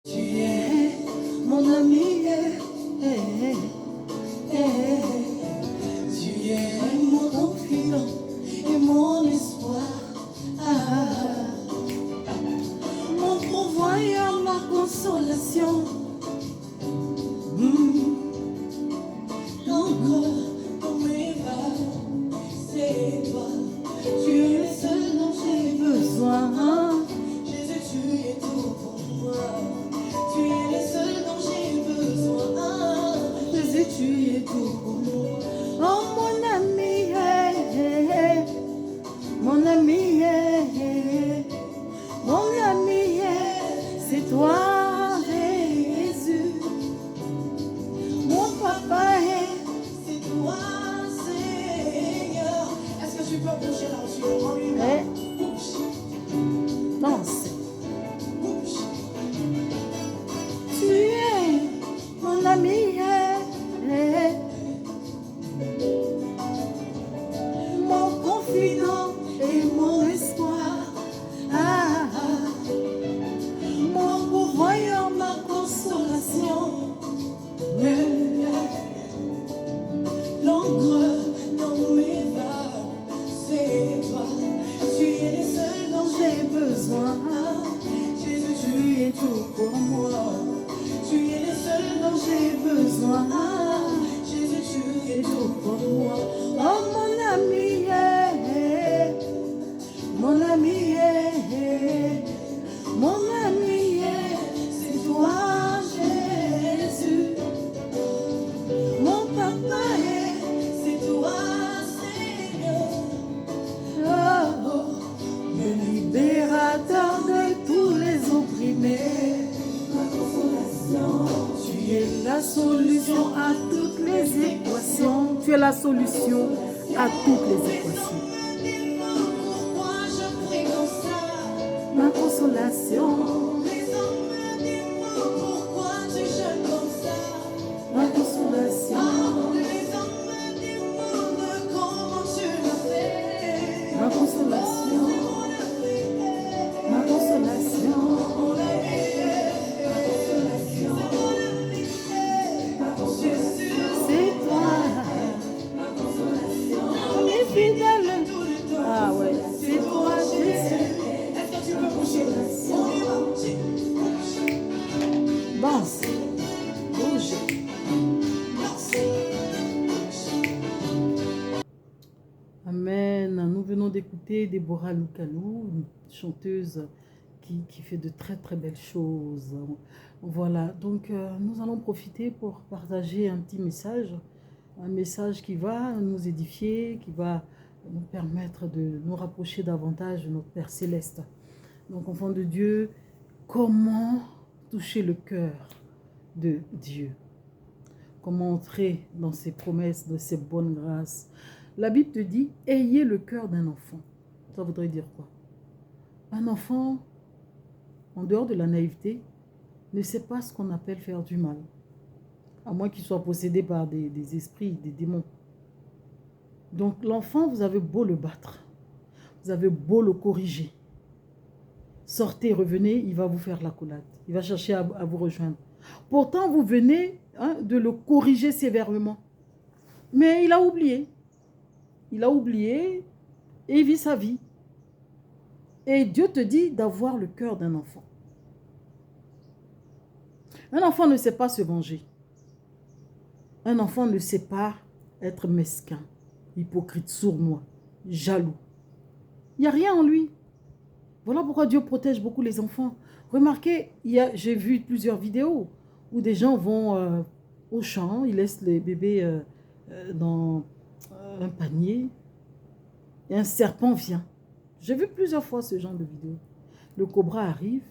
Tu es mon ami, tu es mon confident et mon espoir, mon pourvoyeur, ma consolation. L'encre dans mes vagues, c'est toi. Tu es le seul dont j'ai besoin. Jésus, tu es tout pour moi. Tu es le seul dont j'ai besoin. Jésus, tu es tout pour moi. Oh mon ami, mon ami, mon ami, c'est toi, Jésus. Mon papa, c'est toi, Seigneur. Est-ce que tu peux bouger là-dessus? Danse. Tu es mon ami, mon confident et mon espoir, mon pourvoyeur, ma consolation. L'encre dans mes vagues, c'est toi. Tu es le seul dont j'ai besoin. Jésus, tu es tout pour moi. Tu es le seul dont j'ai besoin. Jésus, tu es tout pour moi. Oh mon ami, mon ami, mon ami, c'est toi, Jésus. Mon papa, c'est toi, Seigneur. Oh, le libérateur de tous les opprimés. Ma consolation. Tu es la solution à toutes les équations. Tu es la solution à toutes les équations. Pourquoi je prie comme ça? Ma consolation. Pourquoi tu jeûnes comme ça? Ma consolation. Les hommes me demandent comment tu l'as fait. Ma consolation. Ma consolation. C'est toi. Ma consolation. Mes fidèles. Ah ouais. C'est toi, Jésus. Est-ce que tu peux bouger? Danse. Bouge. Amen. Nous venons d'écouter Déborah Loukalou, une chanteuse qui fait de très très belles choses. Voilà, donc nous allons profiter pour partager un petit message, un message qui va nous édifier, qui va nous permettre de nous rapprocher davantage de notre Père Céleste. Donc, enfants de Dieu, comment toucher le cœur de Dieu? Comment entrer dans ses promesses, de ses bonnes grâces? La Bible te dit, ayez le cœur d'un enfant. Ça voudrait dire quoi? Un enfant, en dehors de la naïveté, ne sait pas ce qu'on appelle faire du mal. À moins qu'il soit possédé par des esprits, des démons. Donc l'enfant, vous avez beau le battre. Vous avez beau le corriger. Sortez, revenez, il va vous faire la collade. Il va chercher à vous rejoindre. Pourtant, vous venez de le corriger sévèrement. Mais il a oublié. Il a oublié et il vit sa vie. Et Dieu te dit d'avoir le cœur d'un enfant. Un enfant ne sait pas se venger. Un enfant ne sait pas être mesquin, hypocrite, sournois, jaloux. Il n'y a rien en lui. Voilà pourquoi Dieu protège beaucoup les enfants. Remarquez, j'ai vu plusieurs vidéos où des gens vont au champ, ils laissent les bébés dans un panier et un serpent vient. J'ai vu plusieurs fois ce genre de vidéo. Le cobra arrive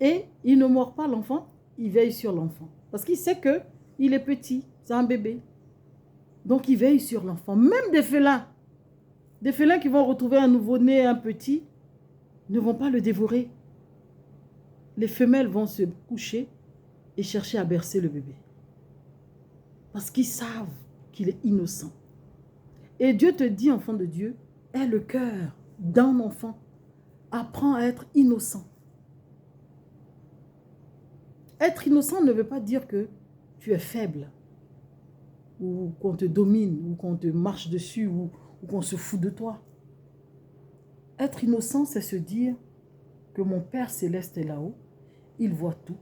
et il ne mord pas l'enfant, il veille sur l'enfant. Parce qu'il sait qu'il est petit, c'est un bébé. Donc il veille sur l'enfant. Même des félins qui vont retrouver un nouveau-né, un petit, ne vont pas le dévorer. Les femelles vont se coucher et chercher à bercer le bébé. Parce qu'ils savent qu'il est innocent. Et Dieu te dit, enfant de Dieu, aie le cœur d'un enfant. Apprends à être innocent. Être innocent ne veut pas dire que tu es faible, ou qu'on te domine, ou qu'on te marche dessus, ou qu'on se fout de toi. Être innocent, c'est se dire que mon Père céleste est là-haut, il voit tout,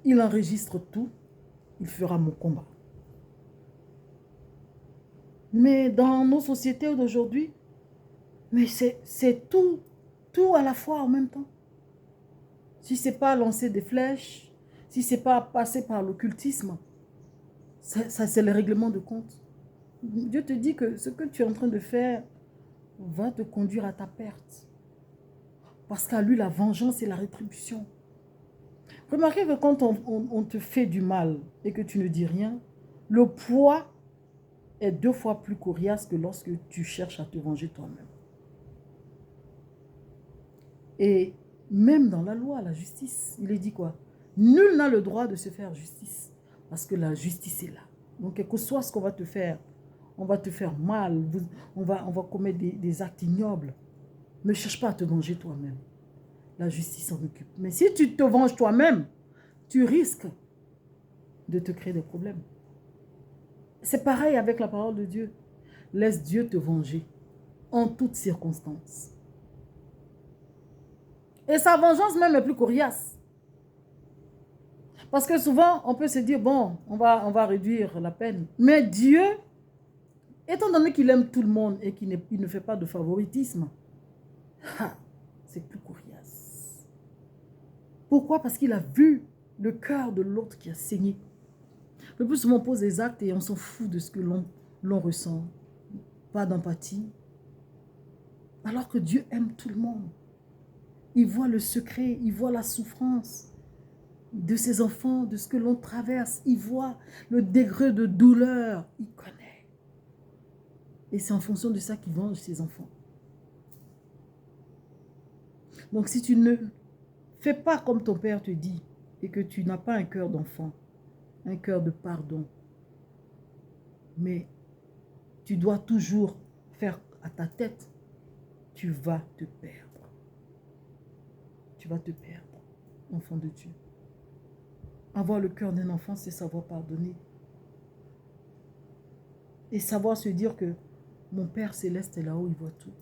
il enregistre tout, il fera mon combat. Mais dans nos sociétés d'aujourd'hui, mais c'est tout à la fois en même temps. Si ce n'est pas lancer des flèches, si ce n'est pas passer par l'occultisme, ça c'est le règlement de compte. Dieu te dit que ce que tu es en train de faire va te conduire à ta perte. Parce qu'à lui, la vengeance et la rétribution. Remarquez que quand on te fait du mal et que tu ne dis rien, le poids est 2 fois plus coriace que lorsque tu cherches à te venger toi-même. Et même dans la loi, la justice, il est dit quoi? Nul n'a le droit de se faire justice parce que la justice est là. Donc, quel que soit ce qu'on va te faire, on va te faire mal, on va commettre des actes ignobles. Ne cherche pas à te venger toi-même. La justice s'en occupe. Mais si tu te venges toi-même, tu risques de te créer des problèmes. C'est pareil avec la parole de Dieu. Laisse Dieu te venger en toutes circonstances. Et sa vengeance même est plus coriace. Parce que souvent, on peut se dire, bon, on va réduire la peine. Mais Dieu, étant donné qu'il aime tout le monde et qu'il ne fait pas de favoritisme, c'est plus coriace. Pourquoi? Parce qu'il a vu le cœur de l'autre qui a saigné. Le plus souvent, on pose des actes et on s'en fout de ce que l'on ressent. Pas d'empathie. Alors que Dieu aime tout le monde. Il voit le secret, il voit la souffrance de ses enfants, de ce que l'on traverse. Il voit le degré de douleur. Il connaît. Et c'est en fonction de ça qu'il venge ses enfants. Donc si tu ne fais pas comme ton père te dit et que tu n'as pas un cœur d'enfant, un cœur de pardon, mais tu dois toujours faire à ta tête, tu vas te perdre. Tu vas te perdre, enfant de Dieu. Avoir le cœur d'un enfant, c'est savoir pardonner. Et savoir se dire que mon Père céleste est là-haut, il voit tout.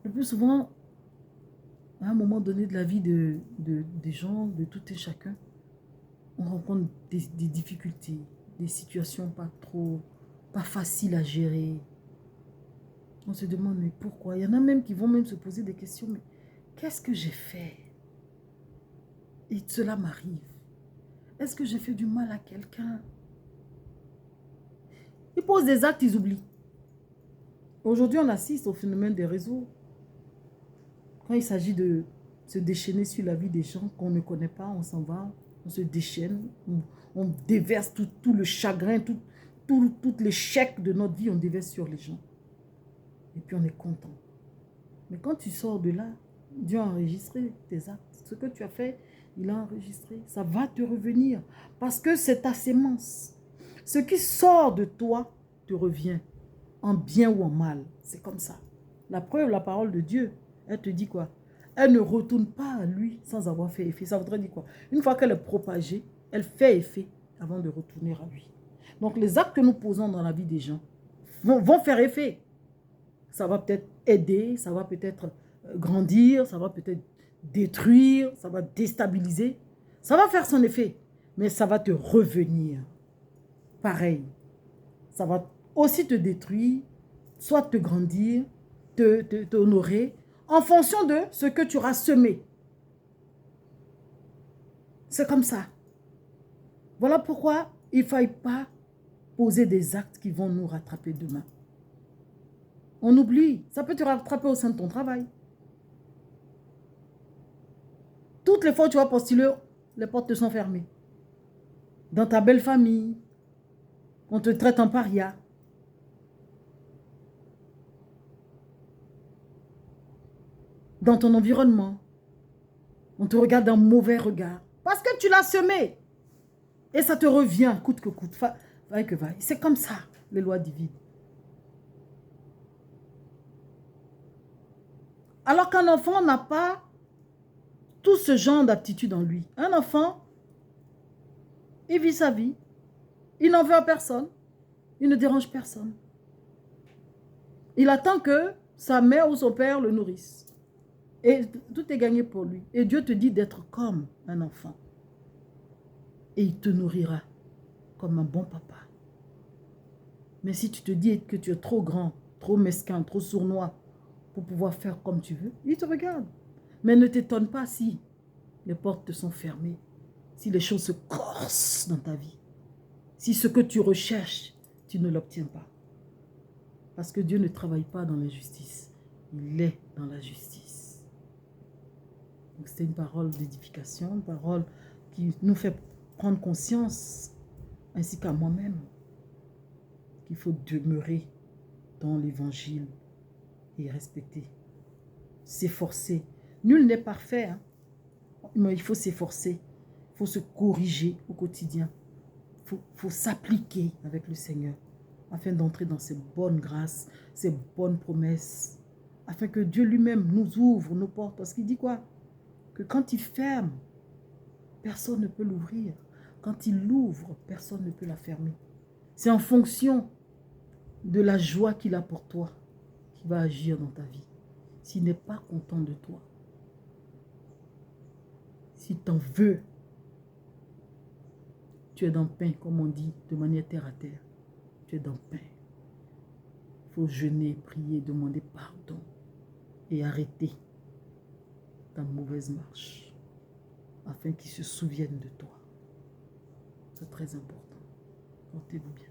Le plus souvent, à un moment donné de la vie des gens, de tout et chacun, on rencontre des difficultés, des situations pas faciles à gérer. On se demande, mais pourquoi? Il y en a même qui vont même se poser des questions, mais qu'est-ce que j'ai fait? Et cela m'arrive. Est-ce que j'ai fait du mal à quelqu'un? Ils posent des actes, ils oublient. Aujourd'hui, on assiste au phénomène des réseaux. Quand il s'agit de se déchaîner sur la vie des gens qu'on ne connaît pas, on s'en va, on se déchaîne, on déverse tout le chagrin, tout l'échec de notre vie, on déverse sur les gens. Et puis on est content. Mais quand tu sors de là, Dieu a enregistré tes actes. Ce que tu as fait, il a enregistré. Ça va te revenir. Parce que c'est ta sémence. Ce qui sort de toi te revient. En bien ou en mal. C'est comme ça. La preuve, la parole de Dieu, elle te dit quoi? Elle ne retourne pas à lui sans avoir fait effet. Ça voudrait dire quoi? Une fois qu'elle est propagée, elle fait effet avant de retourner à lui. Donc les actes que nous posons dans la vie des gens vont faire effet. Ça va peut-être aider, ça va peut-être grandir, ça va peut-être détruire, ça va déstabiliser. Ça va faire son effet, mais ça va te revenir. Pareil. Ça va aussi te détruire, soit te grandir, te honorer, en fonction de ce que tu auras semé. C'est comme ça. Voilà pourquoi il ne faille pas poser des actes qui vont nous rattraper demain. On oublie. Ça peut te rattraper au sein de ton travail. Toutes les fois où tu vas postuler, les portes te sont fermées. Dans ta belle famille, on te traite en paria. Dans ton environnement, on te regarde d'un mauvais regard. Parce que tu l'as semé. Et ça te revient, coûte que coûte. Vaille que vaille. C'est comme ça, les lois divines. Alors qu'un enfant n'a pas tout ce genre d'aptitude en lui. Un enfant, il vit sa vie. Il n'en veut à personne. Il ne dérange personne. Il attend que sa mère ou son père le nourrissent. Et tout est gagné pour lui. Et Dieu te dit d'être comme un enfant. Et il te nourrira comme un bon papa. Mais si tu te dis que tu es trop grand, trop mesquin, trop sournois pour pouvoir faire comme tu veux, il te regarde. Mais ne t'étonne pas si les portes te sont fermées, si les choses se corsent dans ta vie, si ce que tu recherches, tu ne l'obtiens pas. Parce que Dieu ne travaille pas dans l'injustice, il est dans la justice. Donc c'était une parole d'édification, une parole qui nous fait prendre conscience, ainsi qu'à moi-même, qu'il faut demeurer dans l'évangile et respecter, s'efforcer. Nul n'est parfait, hein? Mais il faut s'efforcer, il faut se corriger au quotidien, il faut s'appliquer avec le Seigneur afin d'entrer dans ses bonnes grâces, ses bonnes promesses, afin que Dieu lui-même nous ouvre nos portes. Parce qu'il dit quoi? Que quand il ferme, personne ne peut l'ouvrir. Quand il l'ouvre, personne ne peut la fermer. C'est en fonction de la joie qu'il a pour toi qui va agir dans ta vie. S'il n'est pas content de toi, s'il t'en veut, tu es dans le pain, comme on dit, de manière terre à terre. Tu es dans le pain. Il faut jeûner, prier, demander pardon et arrêter ta mauvaise marche afin qu'il se souvienne de toi. C'est très important. Portez-vous bien.